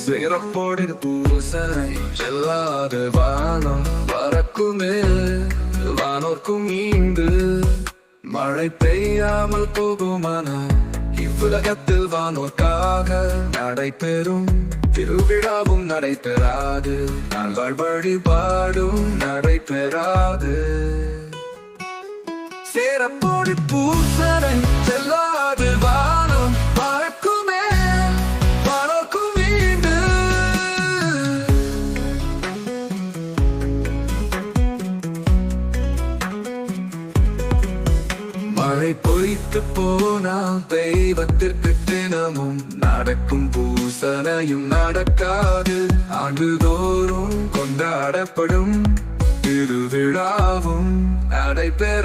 சிறப்போடு பூசனை செல்லாத வானம் பறக்குமே வானோர்க்கும் ஈந்து மழை பெய்யாமல் போகுமானா இவ்வுலகத்தில் வானோர்க்காக நடைபெறும் திருவிழாவும் நடைபெறாது நாங்கள் வழிபாடும் நடைபெறாது சிறப்போடு பூசனை செல்லாது வானம் பறக்குமே வானோர்க்கும் ஈந்து மழை பொய்த்து போனால் தெய்வத்திற்கு தினமும் நடக்கும் பூசனையும் நடக்காது ஆண்டுதோறும் கொண்டாடப்படும் திருவிழாவும் நடைபெற